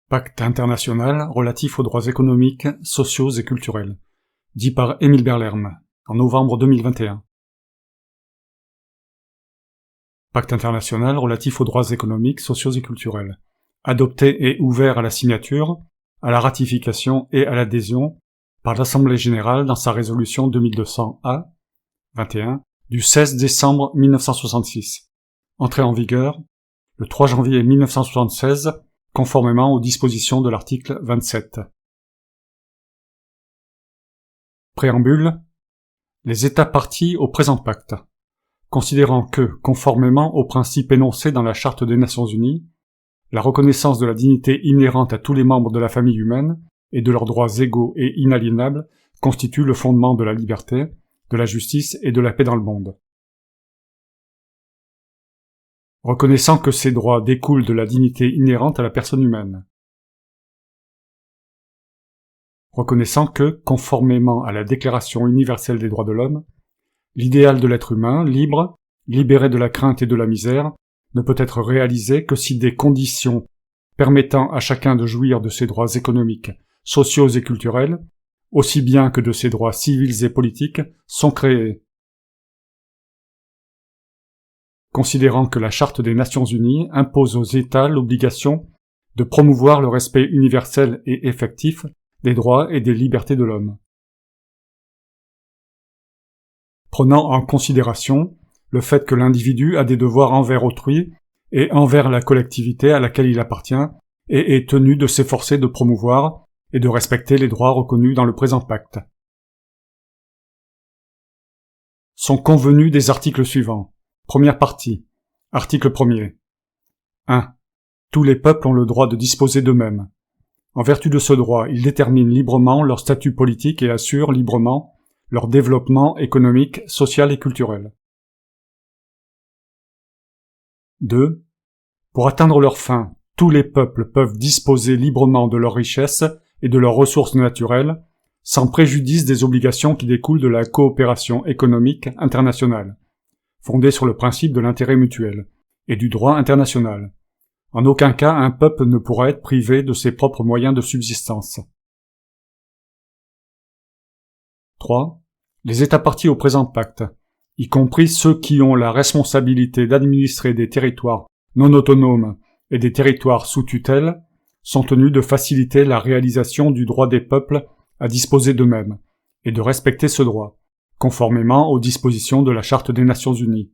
Pacte international relatif aux droits économiques, sociaux et culturels, dit par Émile Berlerme, en novembre 2021. Pacte international relatif aux droits économiques, sociaux et culturels, adopté et ouvert à la signature, à la ratification et à l'adhésion par l'Assemblée générale dans sa résolution 2200-A 21 du 16 décembre 1966, entré en vigueur le 3 janvier 1976, conformément aux dispositions de l'article 27. Préambule. Les États parties au présent pacte, considérant que, conformément aux principes énoncés dans la Charte des Nations Unies, la reconnaissance de la dignité inhérente à tous les membres de la famille humaine et de leurs droits égaux et inaliénables constitue le fondement de la liberté, de la justice et de la paix dans le monde. Reconnaissant que ces droits découlent de la dignité inhérente à la personne humaine. Reconnaissant que, conformément à la Déclaration universelle des droits de l'homme, l'idéal de l'être humain, libre, libéré de la crainte et de la misère, ne peut être réalisé que si des conditions permettant à chacun de jouir de ses droits économiques, sociaux et culturels, aussi bien que de ses droits civils et politiques, sont créées. Considérant que la Charte des Nations Unies impose aux États l'obligation de promouvoir le respect universel et effectif des droits et des libertés de l'homme. Prenant en considération le fait que l'individu a des devoirs envers autrui et envers la collectivité à laquelle il appartient et est tenu de s'efforcer de promouvoir et de respecter les droits reconnus dans le présent pacte. Sont convenus des articles suivants. Première partie. Article 1er. 1. Tous les peuples ont le droit de disposer d'eux-mêmes. En vertu de ce droit, ils déterminent librement leur statut politique et assurent librement leur développement économique, social et culturel. 2. Pour atteindre leurs fins, tous les peuples peuvent disposer librement de leurs richesses et de leurs ressources naturelles, sans préjudice des obligations qui découlent de la coopération économique internationale, fondée sur le principe de l'intérêt mutuel, et du droit international. En aucun cas un peuple ne pourra être privé de ses propres moyens de subsistance. 3. Les États parties au présent pacte, y compris ceux qui ont la responsabilité d'administrer des territoires non autonomes et des territoires sous tutelle, sont tenus de faciliter la réalisation du droit des peuples à disposer d'eux-mêmes, et de respecter ce droit, conformément aux dispositions de la Charte des Nations Unies.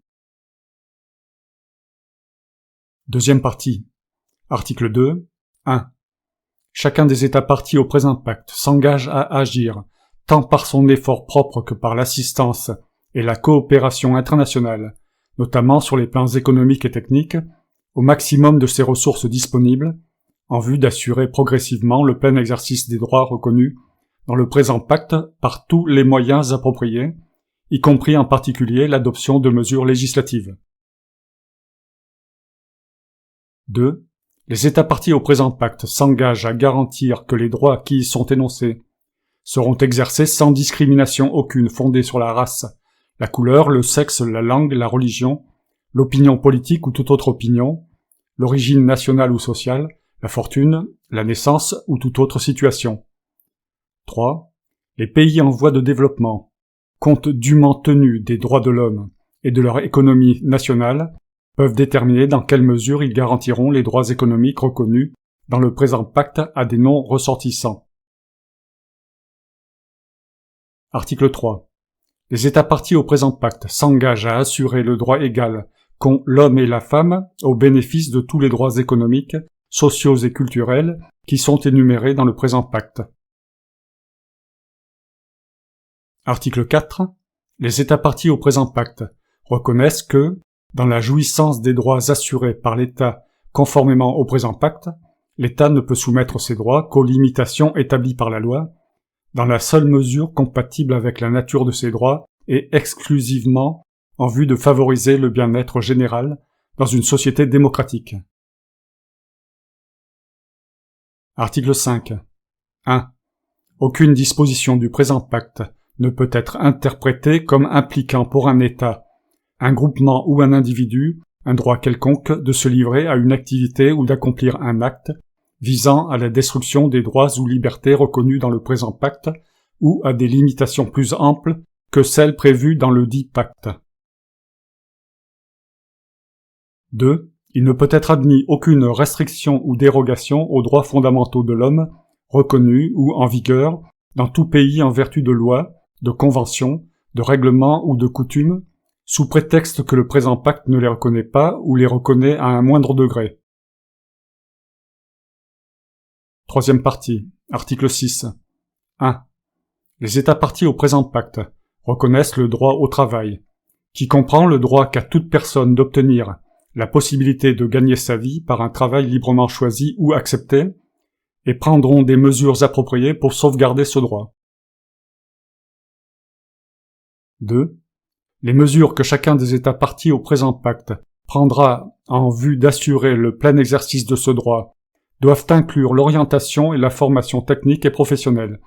Deuxième partie. Article 2. 1. Chacun des États parties au présent pacte s'engage à agir, tant par son effort propre que par l'assistance et la coopération internationale, notamment sur les plans économiques et techniques, au maximum de ses ressources disponibles, en vue d'assurer progressivement le plein exercice des droits reconnus dans le présent pacte par tous les moyens appropriés, y compris en particulier l'adoption de mesures législatives. 2. Les États parties au présent pacte s'engagent à garantir que les droits qui y sont énoncés seront exercés sans discrimination aucune fondée sur la race, la couleur, le sexe, la langue, la religion, l'opinion politique ou toute autre opinion, l'origine nationale ou sociale, la fortune, la naissance ou toute autre situation. 3. Les pays en voie de développement, compte dûment tenu des droits de l'homme et de leur économie nationale, peuvent déterminer dans quelle mesure ils garantiront les droits économiques reconnus dans le présent pacte à des non-ressortissants. Article 3. Les États parties au présent pacte s'engagent à assurer le droit égal qu'ont l'homme et la femme au bénéfice de tous les droits économiques, sociaux et culturels qui sont énumérés dans le présent pacte. Article 4. Les États parties au présent pacte reconnaissent que, dans la jouissance des droits assurés par l'État conformément au présent pacte, l'État ne peut soumettre ses droits qu'aux limitations établies par la loi, dans la seule mesure compatible avec la nature de ces droits et exclusivement en vue de favoriser le bien-être général dans une société démocratique. Article 5. 1. Aucune disposition du présent pacte ne peut être interprétée comme impliquant pour un État, un groupement ou un individu un droit quelconque de se livrer à une activité ou d'accomplir un acte visant à la destruction des droits ou libertés reconnus dans le présent pacte ou à des limitations plus amples que celles prévues dans le dit pacte. 2. Il ne peut être admis aucune restriction ou dérogation aux droits fondamentaux de l'homme, reconnus ou en vigueur, dans tout pays en vertu de lois, de conventions, de règlements ou de coutumes, sous prétexte que le présent pacte ne les reconnaît pas ou les reconnaît à un moindre degré. Troisième partie, article 6. 1. Les États parties au présent pacte reconnaissent le droit au travail, qui comprend le droit qu'a toute personne d'obtenir la possibilité de gagner sa vie par un travail librement choisi ou accepté, et prendront des mesures appropriées pour sauvegarder ce droit. 2. Les mesures que chacun des États parties au présent pacte prendra en vue d'assurer le plein exercice de ce droit doivent inclure l'orientation et la formation technique et professionnelle,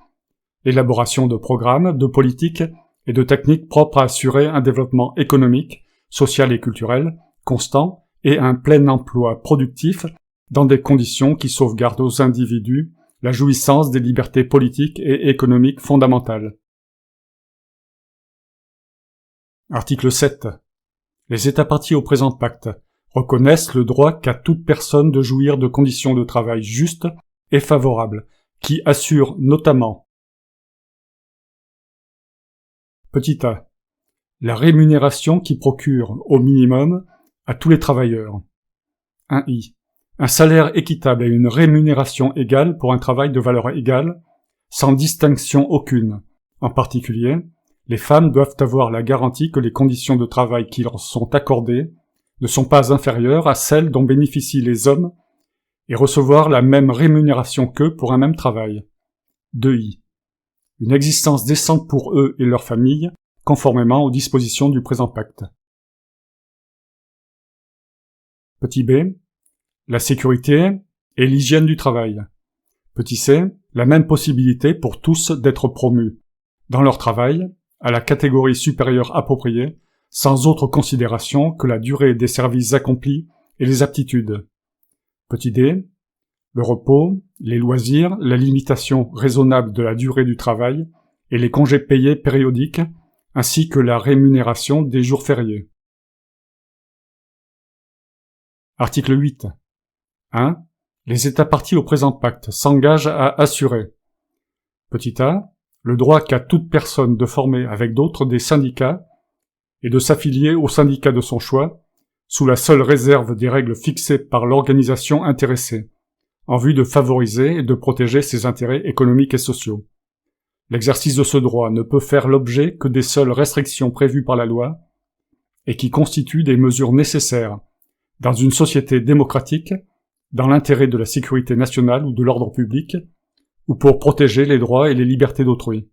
l'élaboration de programmes, de politiques et de techniques propres à assurer un développement économique, social et culturel constant et un plein emploi productif dans des conditions qui sauvegardent aux individus la jouissance des libertés politiques et économiques fondamentales. Article 7. Les États parties au présent pacte reconnaissent le droit qu'a toute personne de jouir de conditions de travail justes et favorables, qui assurent notamment petit a. La rémunération qui procure, au minimum, à tous les travailleurs. 1i. Un salaire équitable et une rémunération égale pour un travail de valeur égale, sans distinction aucune. En particulier, les femmes doivent avoir la garantie que les conditions de travail qui leur sont accordées ne sont pas inférieures à celles dont bénéficient les hommes et recevoir la même rémunération qu'eux pour un même travail. 2i. Une existence décente pour eux et leurs familles, conformément aux dispositions du présent pacte. Petit b. La sécurité et l'hygiène du travail. Petit c. La même possibilité pour tous d'être promus, dans leur travail, à la catégorie supérieure appropriée, sans autre considération que la durée des services accomplis et les aptitudes. Petit d. Le repos, les loisirs, la limitation raisonnable de la durée du travail et les congés payés périodiques, ainsi que la rémunération des jours fériés. Article 8. 1. Les États parties au présent pacte s'engagent à assurer petit a. Le droit qu'a toute personne de former avec d'autres des syndicats et de s'affilier au syndicat de son choix, sous la seule réserve des règles fixées par l'organisation intéressée, en vue de favoriser et de protéger ses intérêts économiques et sociaux. L'exercice de ce droit ne peut faire l'objet que des seules restrictions prévues par la loi et qui constituent des mesures nécessaires dans une société démocratique, dans l'intérêt de la sécurité nationale ou de l'ordre public, ou pour protéger les droits et les libertés d'autrui.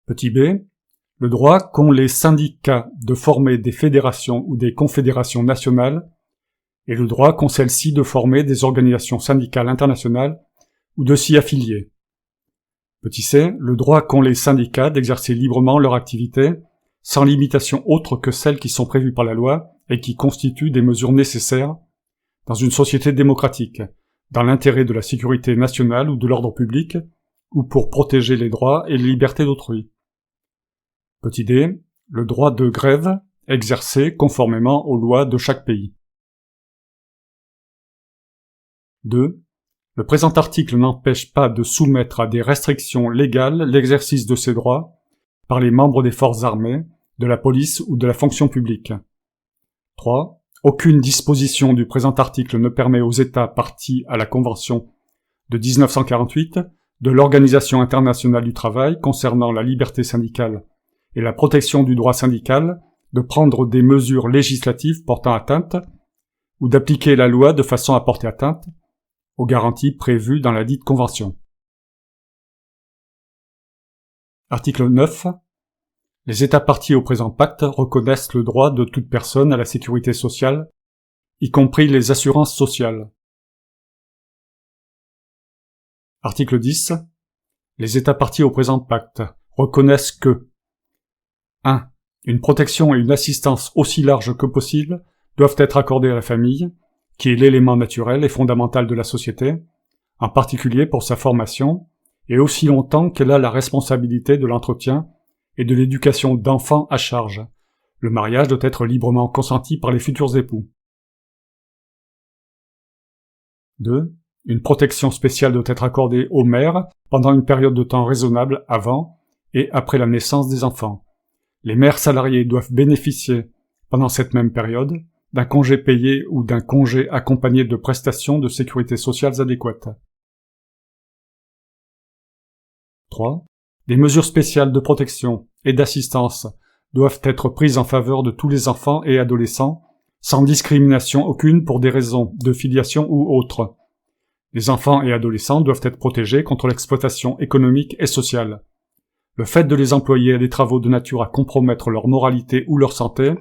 Petit b. Le droit qu'ont les syndicats de former des fédérations ou des confédérations nationales et le droit qu'ont celles-ci de former des organisations syndicales internationales ou de s'y affilier. Petit c. Le droit qu'ont les syndicats d'exercer librement leur activité sans limitation autre que celles qui sont prévues par la loi et qui constituent des mesures nécessaires dans une société démocratique, dans l'intérêt de la sécurité nationale ou de l'ordre public, ou pour protéger les droits et les libertés d'autrui. Petit d. Le droit de grève exercé conformément aux lois de chaque pays. 2. Le présent article n'empêche pas de soumettre à des restrictions légales l'exercice de ces droits par les membres des forces armées, de la police ou de la fonction publique. 3. Aucune disposition du présent article ne permet aux États parties à la Convention de 1948 de l'Organisation internationale du travail concernant la liberté syndicale et la protection du droit syndical de prendre des mesures législatives portant atteinte ou d'appliquer la loi de façon à porter atteinte aux garanties prévues dans la dite Convention. Article 9. Les États parties au présent pacte reconnaissent le droit de toute personne à la sécurité sociale, y compris les assurances sociales. Article 10. Les États parties au présent pacte reconnaissent que 1. Une protection et une assistance aussi larges que possible doivent être accordées à la famille, qui est l'élément naturel et fondamental de la société, en particulier pour sa formation, et aussi longtemps qu'elle a la responsabilité de l'entretien et de l'éducation d'enfants à charge. Le mariage doit être librement consenti par les futurs époux. 2. Une protection spéciale doit être accordée aux mères pendant une période de temps raisonnable avant et après la naissance des enfants. Les mères salariées doivent bénéficier, pendant cette même période, d'un congé payé ou d'un congé accompagné de prestations de sécurité sociale adéquates. 3. Des mesures spéciales de protection et d'assistance doivent être prises en faveur de tous les enfants et adolescents, sans discrimination aucune pour des raisons de filiation ou autres. Les enfants et adolescents doivent être protégés contre l'exploitation économique et sociale. Le fait de les employer à des travaux de nature à compromettre leur moralité ou leur santé,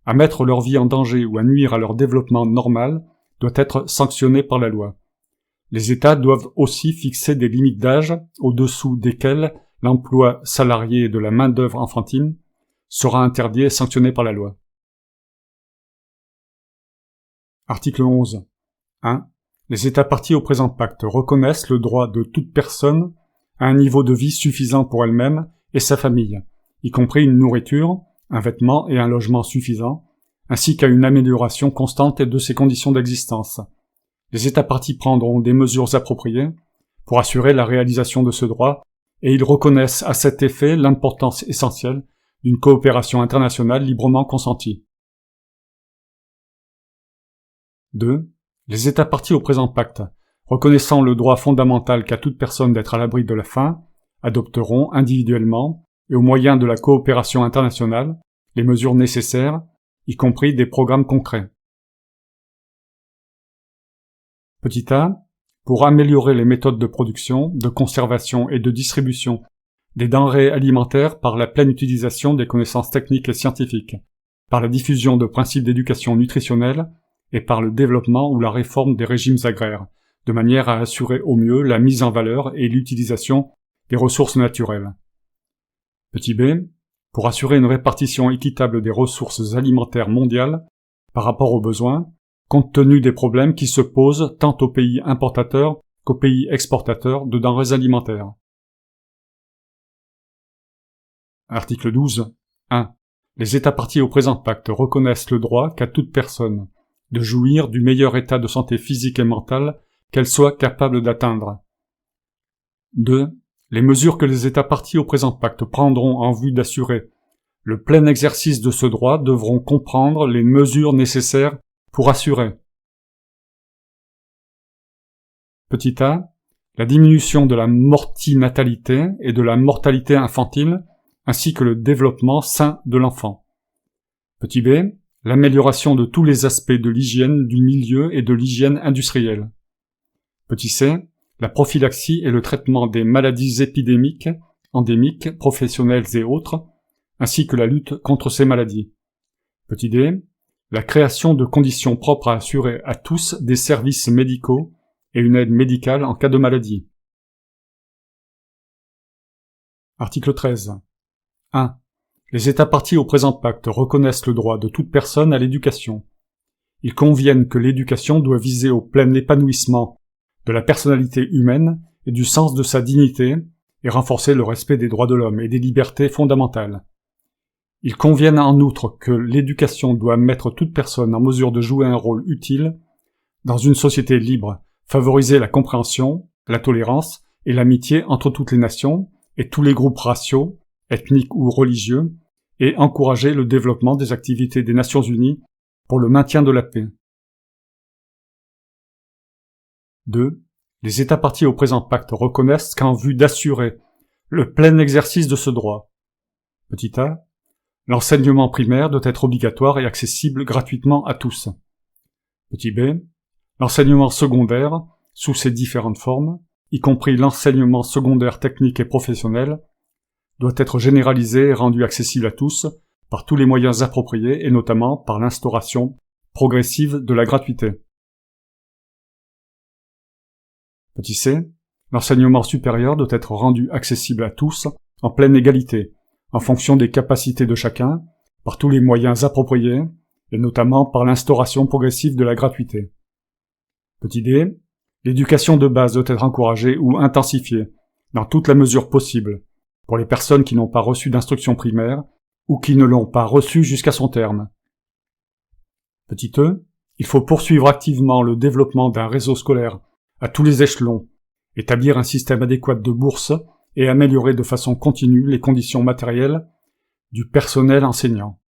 à mettre leur vie en danger ou à nuire à leur développement normal, doit être sanctionné par la loi. Les États doivent aussi fixer des limites d'âge au-dessous desquelles l'emploi salarié de la main-d'œuvre enfantine sera interdit et sanctionné par la loi. Article 11. 1. Les États parties au présent pacte reconnaissent le droit de toute personne à un niveau de vie suffisant pour elle-même et sa famille, y compris une nourriture, un vêtement et un logement suffisants, ainsi qu'à une amélioration constante de ses conditions d'existence. Les États parties prendront des mesures appropriées pour assurer la réalisation de ce droit, et ils reconnaissent à cet effet l'importance essentielle d'une coopération internationale librement consentie. 2. Les États parties au présent pacte, reconnaissant le droit fondamental qu'a toute personne d'être à l'abri de la faim, adopteront individuellement et au moyen de la coopération internationale les mesures nécessaires, y compris des programmes concrets. Petit a, pour améliorer les méthodes de production, de conservation et de distribution des denrées alimentaires par la pleine utilisation des connaissances techniques et scientifiques, par la diffusion de principes d'éducation nutritionnelle et par le développement ou la réforme des régimes agraires, de manière à assurer au mieux la mise en valeur et l'utilisation des ressources naturelles. Petit b, pour assurer une répartition équitable des ressources alimentaires mondiales par rapport aux besoins, compte tenu des problèmes qui se posent tant aux pays importateurs qu'aux pays exportateurs de denrées alimentaires. Article 12. 1. Les États parties au présent pacte reconnaissent le droit qu'a toute personne de jouir du meilleur état de santé physique et mentale qu'elle soit capable d'atteindre. 2. Les mesures que les États parties au présent pacte prendront en vue d'assurer le plein exercice de ce droit devront comprendre les mesures nécessaires pour assurer. Petit a, la diminution de la mortinatalité et de la mortalité infantile, ainsi que le développement sain de l'enfant. Petit b, l'amélioration de tous les aspects de l'hygiène du milieu et de l'hygiène industrielle. Petit c, la prophylaxie et le traitement des maladies épidémiques, endémiques, professionnelles et autres, ainsi que la lutte contre ces maladies. Petit d, la création de conditions propres à assurer à tous des services médicaux et une aide médicale en cas de maladie. Article 13. 1. Les États parties au présent pacte reconnaissent le droit de toute personne à l'éducation. Ils conviennent que l'éducation doit viser au plein épanouissement de la personnalité humaine et du sens de sa dignité et renforcer le respect des droits de l'homme et des libertés fondamentales. Ils conviennent en outre que l'éducation doit mettre toute personne en mesure de jouer un rôle utile dans une société libre, favoriser la compréhension, la tolérance et l'amitié entre toutes les nations et tous les groupes raciaux, ethniques ou religieux, et encourager le développement des activités des Nations Unies pour le maintien de la paix. 2. Les États parties au présent pacte reconnaissent qu'en vue d'assurer le plein exercice de ce droit, petit a, l'enseignement primaire doit être obligatoire et accessible gratuitement à tous. Petit b, l'enseignement secondaire, sous ses différentes formes, y compris l'enseignement secondaire technique et professionnel, doit être généralisé et rendu accessible à tous par tous les moyens appropriés et notamment par l'instauration progressive de la gratuité. Petit c, l'enseignement supérieur doit être rendu accessible à tous en pleine égalité, en fonction des capacités de chacun, par tous les moyens appropriés et notamment par l'instauration progressive de la gratuité. Petit d. L'éducation de base doit être encouragée ou intensifiée, dans toute la mesure possible, pour les personnes qui n'ont pas reçu d'instruction primaire ou qui ne l'ont pas reçue jusqu'à son terme. Petit e. Il faut poursuivre activement le développement d'un réseau scolaire à tous les échelons, établir un système adéquat de bourses et améliorer de façon continue les conditions matérielles du personnel enseignant.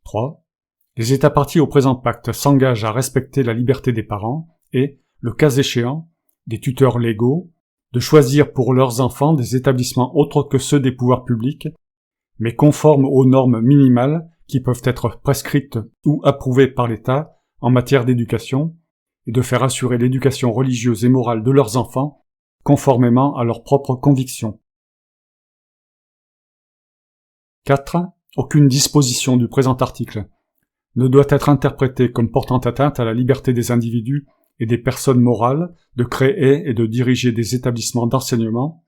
3. Les États parties au présent pacte s'engagent à respecter la liberté des parents et, le cas échéant, des tuteurs légaux, de choisir pour leurs enfants des établissements autres que ceux des pouvoirs publics, mais conformes aux normes minimales qui peuvent être prescrites ou approuvées par l'État en matière d'éducation, et de faire assurer l'éducation religieuse et morale de leurs enfants conformément à leurs propres convictions. 4. Aucune disposition du présent article ne doit être interprétée comme portant atteinte à la liberté des individus et des personnes morales de créer et de diriger des établissements d'enseignement,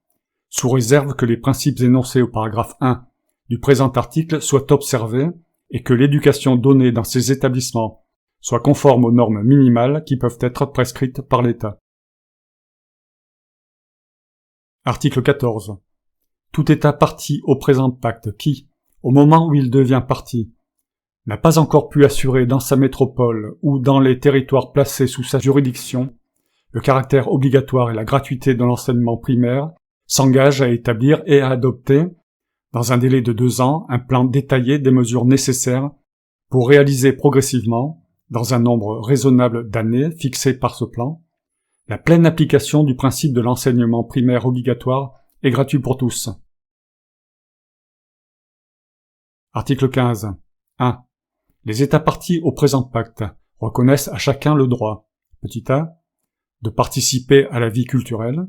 sous réserve que les principes énoncés au paragraphe 1 du présent article soient observés et que l'éducation donnée dans ces établissements soit conforme aux normes minimales qui peuvent être prescrites par l'État. Article 14. Tout État parti au présent pacte qui, au moment où il devient partie, n'a pas encore pu assurer dans sa métropole ou dans les territoires placés sous sa juridiction le caractère obligatoire et la gratuité de l'enseignement primaire, s'engage à établir et à adopter, dans un délai de 2 ans, un plan détaillé des mesures nécessaires pour réaliser progressivement, dans un nombre raisonnable d'années fixé par ce plan, la pleine application du principe de l'enseignement primaire obligatoire et gratuit pour tous. Article 15. 1. Les États parties au présent pacte reconnaissent à chacun le droit, petit a, de participer à la vie culturelle,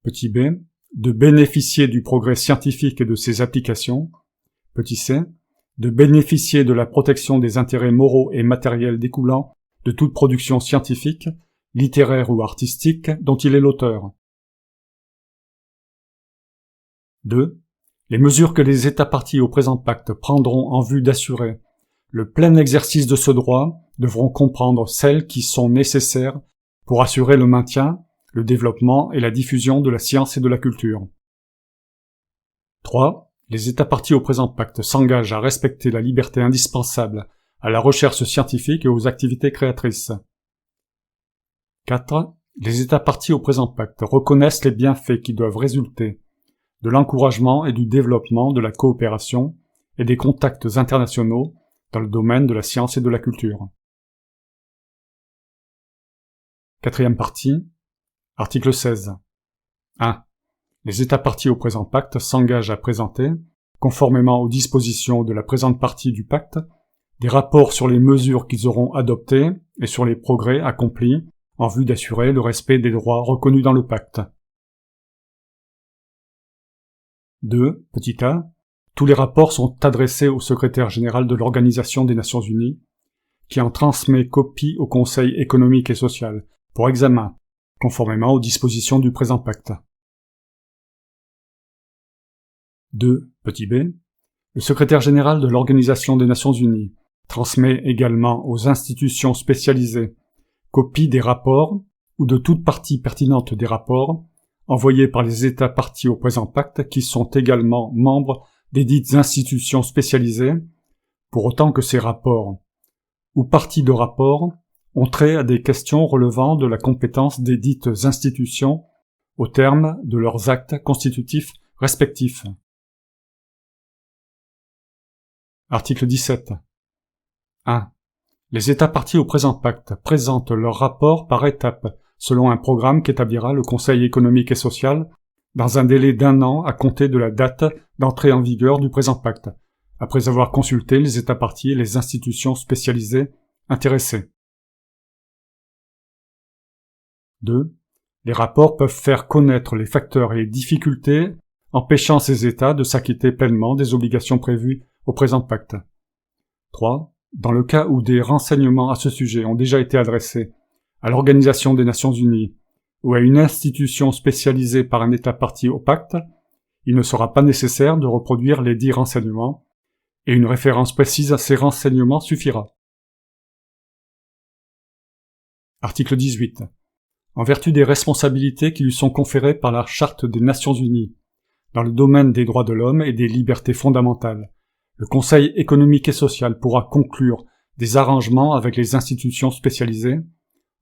petit b, de bénéficier du progrès scientifique et de ses applications, petit c, de bénéficier de la protection des intérêts moraux et matériels découlant de toute production scientifique, littéraire ou artistique dont il est l'auteur. 2. Les mesures que les États parties au présent pacte prendront en vue d'assurer le plein exercice de ce droit devront comprendre celles qui sont nécessaires pour assurer le maintien, le développement et la diffusion de la science et de la culture. 3. Les États parties au présent pacte s'engagent à respecter la liberté indispensable à la recherche scientifique et aux activités créatrices. 4. Les États parties au présent pacte reconnaissent les bienfaits qui doivent résulter de l'encouragement et du développement de la coopération et des contacts internationaux dans le domaine de la science et de la culture. Quatrième partie. Article 16. 1. Les États parties au présent pacte s'engagent à présenter, conformément aux dispositions de la présente partie du pacte, des rapports sur les mesures qu'ils auront adoptées et sur les progrès accomplis en vue d'assurer le respect des droits reconnus dans le pacte. 2. Petit a. Tous les rapports sont adressés au secrétaire général de l'Organisation des Nations Unies, qui en transmet copie au Conseil économique et social, pour examen, conformément aux dispositions du présent pacte. 2. Petit b. Le secrétaire général de l'Organisation des Nations Unies transmet également aux institutions spécialisées copie des rapports ou de toute partie pertinente des rapports envoyés par les États parties au présent pacte qui sont également membres des dites institutions spécialisées, pour autant que ces rapports ou parties de rapports ont trait à des questions relevant de la compétence des dites institutions au terme de leurs actes constitutifs respectifs. Article 17. 1. Les États parties au présent pacte présentent leurs rapports par étapes selon un programme qu'établira le Conseil économique et social dans un délai d'1 an à compter de la date d'entrée en vigueur du présent pacte, après avoir consulté les États parties et les institutions spécialisées intéressées. 2. Les rapports peuvent faire connaître les facteurs et les difficultés empêchant ces États de s'acquitter pleinement des obligations prévues au présent pacte. 3. Dans le cas où des renseignements à ce sujet ont déjà été adressés à l'Organisation des Nations Unies ou à une institution spécialisée par un État partie au pacte, il ne sera pas nécessaire de reproduire les dits renseignements, et une référence précise à ces renseignements suffira. Article 18. En vertu des responsabilités qui lui sont conférées par la Charte des Nations Unies, dans le domaine des droits de l'homme et des libertés fondamentales, le Conseil économique et social pourra conclure des arrangements avec les institutions spécialisées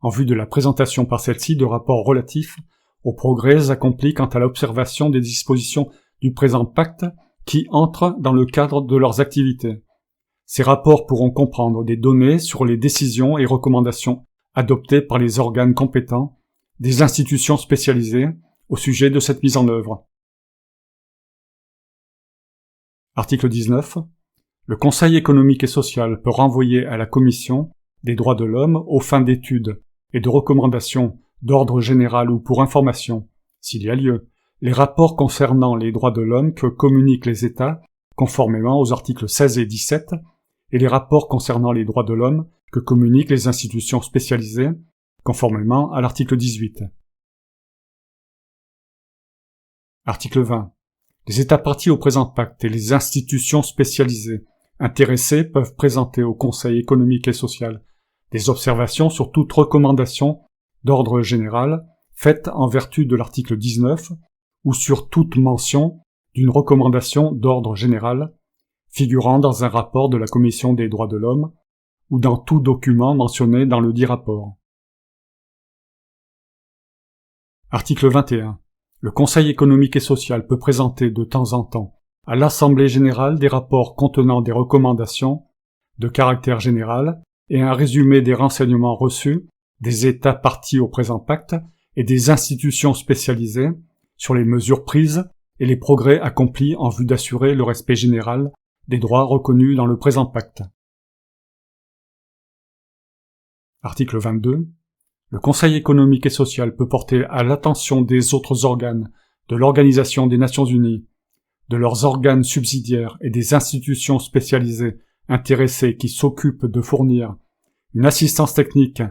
en vue de la présentation par celles-ci de rapports relatifs aux progrès accomplis quant à l'observation des dispositions du présent pacte qui entrent dans le cadre de leurs activités. Ces rapports pourront comprendre des données sur les décisions et recommandations adoptées par les organes compétents des institutions spécialisées au sujet de cette mise en œuvre. Article 19. Le Conseil économique et social peut renvoyer à la Commission des droits de l'homme aux fins d'études et de recommandations d'ordre général ou pour information, s'il y a lieu, les rapports concernant les droits de l'homme que communiquent les États conformément aux articles 16 et 17 et les rapports concernant les droits de l'homme que communiquent les institutions spécialisées conformément à l'article 18. Article 20. Les États parties au présent pacte et les institutions spécialisées intéressées peuvent présenter au Conseil économique et social des observations sur toute recommandation d'ordre général faite en vertu de l'article 19 ou sur toute mention d'une recommandation d'ordre général figurant dans un rapport de la Commission des droits de l'homme ou dans tout document mentionné dans le dit rapport. Article 21. Le Conseil économique et social peut présenter de temps en temps à l'Assemblée générale des rapports contenant des recommandations de caractère général et un résumé des renseignements reçus des États parties au présent pacte et des institutions spécialisées sur les mesures prises et les progrès accomplis en vue d'assurer le respect général des droits reconnus dans le présent pacte. Article 22. Le Conseil économique et social peut porter à l'attention des autres organes de l'Organisation des Nations Unies, de leurs organes subsidiaires et des institutions spécialisées intéressées qui s'occupent de fournir une assistance technique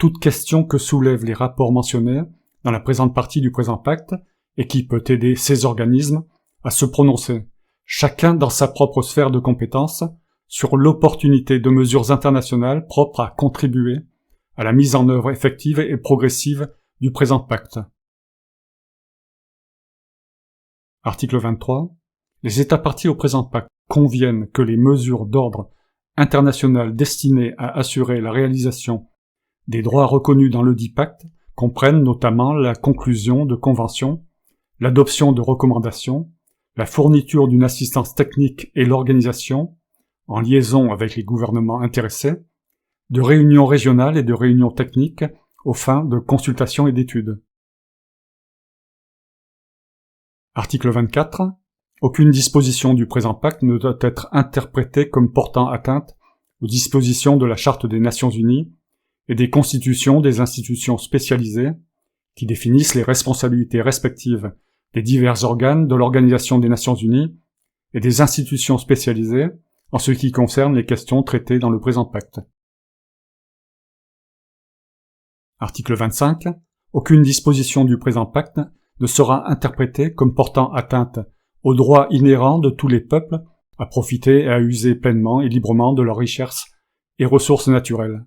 toute question que soulèvent les rapports mentionnés dans la présente partie du présent pacte et qui peut aider ces organismes à se prononcer, chacun dans sa propre sphère de compétence, sur l'opportunité de mesures internationales propres à contribuer à la mise en œuvre effective et progressive du présent pacte. Article 23. Les États parties au présent pacte conviennent que les mesures d'ordre international destinées à assurer la réalisation des droits reconnus dans le dit pacte comprennent notamment la conclusion de conventions, l'adoption de recommandations, la fourniture d'une assistance technique et l'organisation, en liaison avec les gouvernements intéressés, de réunions régionales et de réunions techniques aux fins de consultation et d'études. Article 24. Aucune disposition du présent pacte ne doit être interprétée comme portant atteinte aux dispositions de la Charte des Nations Unies et des constitutions des institutions spécialisées qui définissent les responsabilités respectives des divers organes de l'Organisation des Nations Unies et des institutions spécialisées en ce qui concerne les questions traitées dans le présent pacte. Article 25. Aucune disposition du présent pacte ne sera interprétée comme portant atteinte aux droits inhérents de tous les peuples à profiter et à user pleinement et librement de leurs richesses et ressources naturelles.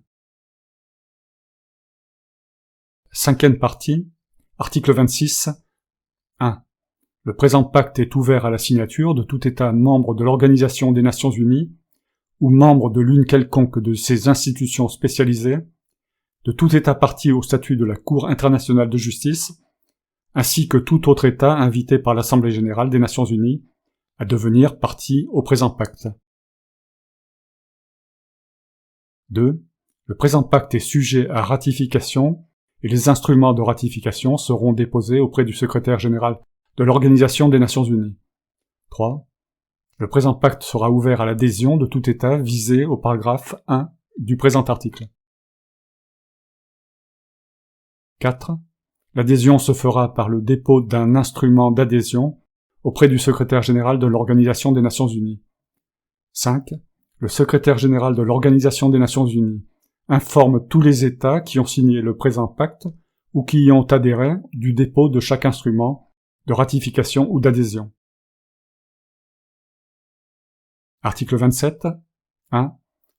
Cinquième partie. Article 26. 1. Le présent pacte est ouvert à la signature de tout État membre de l'Organisation des Nations Unies ou membre de l'une quelconque de ses institutions spécialisées, de tout État partie au statut de la Cour internationale de justice, ainsi que tout autre État invité par l'Assemblée générale des Nations unies à devenir partie au présent pacte. 2. Le présent pacte est sujet à ratification et les instruments de ratification seront déposés auprès du secrétaire général de l'Organisation des Nations unies. 3. Le présent pacte sera ouvert à l'adhésion de tout État visé au paragraphe 1 du présent article. 4. L'adhésion se fera par le dépôt d'un instrument d'adhésion auprès du secrétaire général de l'Organisation des Nations Unies. 5. Le secrétaire général de l'Organisation des Nations Unies informe tous les États qui ont signé le présent pacte ou qui y ont adhéré du dépôt de chaque instrument de ratification ou d'adhésion. Article 27. 1.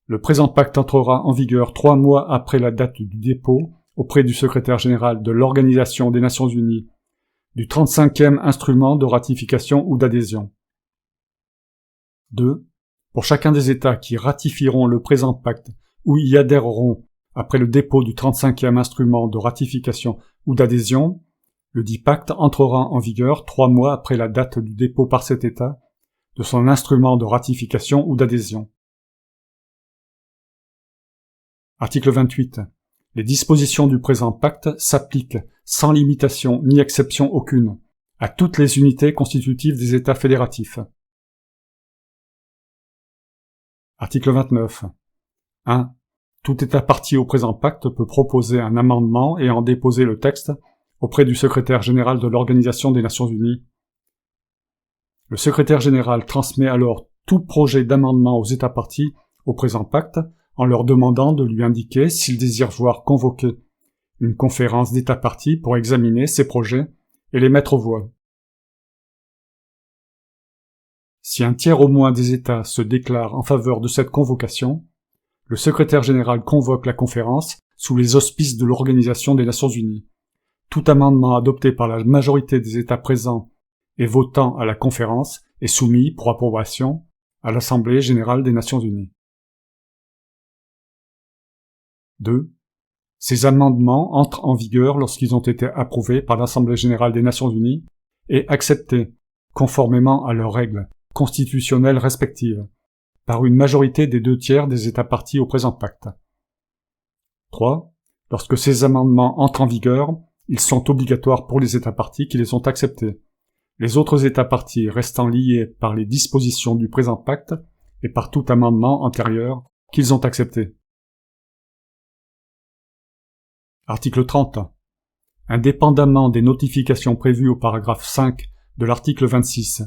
Le présent pacte entrera en vigueur 3 mois après la date du dépôt auprès du secrétaire général de l'Organisation des Nations Unies du 35e instrument de ratification ou d'adhésion. 2. Pour chacun des États qui ratifieront le présent pacte ou y adhéreront après le dépôt du 35e instrument de ratification ou d'adhésion, le dit pacte entrera en vigueur 3 mois après la date du dépôt par cet État de son instrument de ratification ou d'adhésion. Article 28. Les dispositions du présent pacte s'appliquent sans limitation ni exception aucune à toutes les unités constitutives des États fédératifs. Article 29. 1. Tout État partie au présent pacte peut proposer un amendement et en déposer le texte auprès du secrétaire général de l'Organisation des Nations Unies. Le secrétaire général transmet alors tout projet d'amendement aux États parties au présent pacte en leur demandant de lui indiquer s'ils désirent voir convoquer une conférence d'États parties pour examiner ces projets et les mettre aux voix. Si un tiers au moins des États se déclare en faveur de cette convocation, le secrétaire général convoque la conférence sous les auspices de l'Organisation des Nations Unies. Tout amendement adopté par la majorité des États présents et votant à la conférence est soumis pour approbation à l'Assemblée générale des Nations Unies. 2. Ces amendements entrent en vigueur lorsqu'ils ont été approuvés par l'Assemblée générale des Nations Unies et acceptés, conformément à leurs règles constitutionnelles respectives, par une majorité des 2/3 des États parties au présent pacte. 3. Lorsque ces amendements entrent en vigueur, ils sont obligatoires pour les États parties qui les ont acceptés. Les autres États parties restant liés par les dispositions du présent pacte et par tout amendement antérieur qu'ils ont accepté. Article 30. Indépendamment des notifications prévues au paragraphe 5 de l'article 26,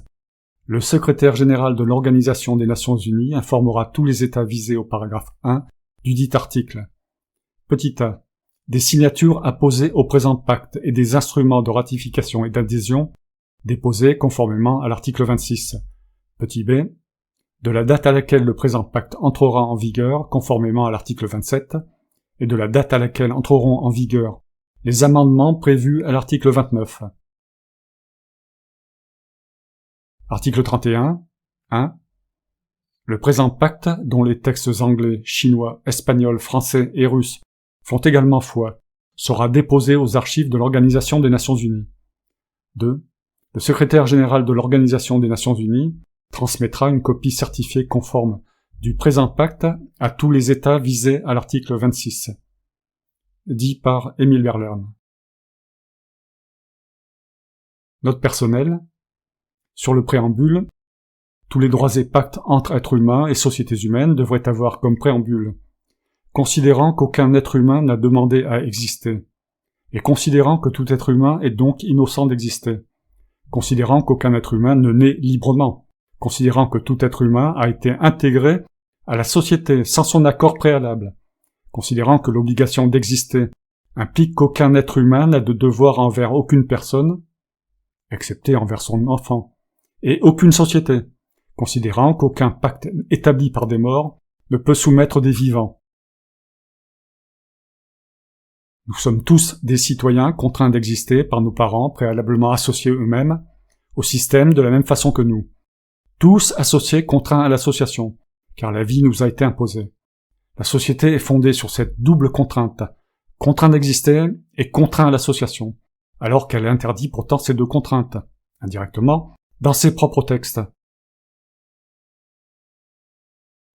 le secrétaire général de l'Organisation des Nations Unies informera tous les États visés au paragraphe 1 du dit article. Petit a. Des signatures apposées au présent pacte et des instruments de ratification et d'adhésion déposés conformément à l'article 26. Petit b. De la date à laquelle le présent pacte entrera en vigueur conformément à l'article 27 et de la date à laquelle entreront en vigueur les amendements prévus à l'article 29. Article 31. 1. Le présent pacte, dont les textes anglais, chinois, espagnols, français et russes font également foi, sera déposé aux archives de l'Organisation des Nations Unies. 2. Le secrétaire général de l'Organisation des Nations Unies transmettra une copie certifiée conforme du présent pacte à tous les États visés à l'article 26. Dit par Émile Verlaine. Note personnelle. Sur le préambule, tous les droits et pactes entre êtres humains et sociétés humaines devraient avoir comme préambule, considérant qu'aucun être humain n'a demandé à exister, et considérant que tout être humain est donc innocent d'exister, considérant qu'aucun être humain ne naît librement, considérant que tout être humain a été intégré à la société sans son accord préalable, considérant que l'obligation d'exister implique qu'aucun être humain n'a de devoir envers aucune personne, excepté envers son enfant, et aucune société, considérant qu'aucun pacte établi par des morts ne peut soumettre des vivants. Nous sommes tous des citoyens contraints d'exister par nos parents préalablement associés eux-mêmes au système de la même façon que nous. Tous associés contraints à l'association, car la vie nous a été imposée. La société est fondée sur cette double contrainte, contraint d'exister et contraint à l'association, alors qu'elle interdit pourtant ces deux contraintes, indirectement, dans ses propres textes.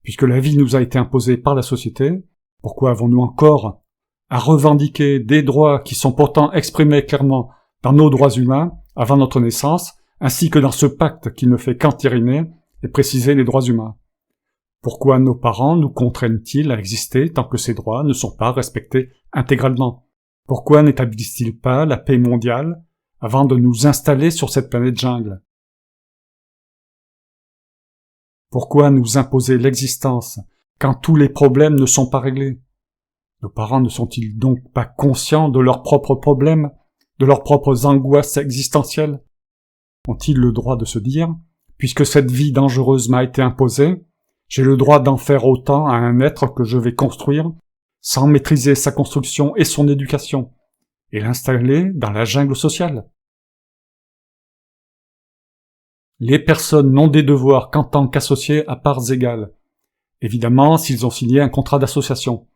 Puisque la vie nous a été imposée par la société, pourquoi avons-nous encore à revendiquer des droits qui sont pourtant exprimés clairement dans nos droits humains avant notre naissance, ainsi que dans ce pacte qui ne fait qu'entériner et préciser les droits humains? Pourquoi nos parents nous contraignent-ils à exister tant que ces droits ne sont pas respectés intégralement? Pourquoi n'établissent-ils pas la paix mondiale avant de nous installer sur cette planète jungle? Pourquoi nous imposer l'existence quand tous les problèmes ne sont pas réglés? Nos parents ne sont-ils donc pas conscients de leurs propres problèmes, de leurs propres angoisses existentielles? Ont-ils le droit de se dire, puisque cette vie dangereuse m'a été imposée, j'ai le droit d'en faire autant à un être que je vais construire, sans maîtriser sa construction et son éducation, et l'installer dans la jungle sociale. Les personnes n'ont des devoirs qu'en tant qu'associés à parts égales, évidemment s'ils ont signé un contrat d'association.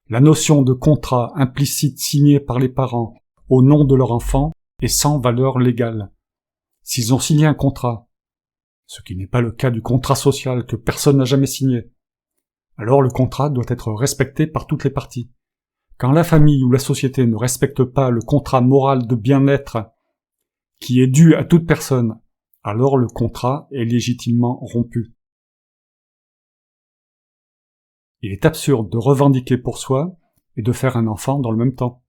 La notion de contrat implicite signé par les parents au nom de leur enfant est sans valeur légale. S'ils ont signé un contrat, ce qui n'est pas le cas du contrat social que personne n'a jamais signé, alors le contrat doit être respecté par toutes les parties. Quand la famille ou la société ne respecte pas le contrat moral de bien-être qui est dû à toute personne, alors le contrat est légitimement rompu. Il est absurde de revendiquer pour soi et de faire un enfant dans le même temps.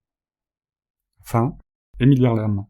Fin, Émile Verlaine.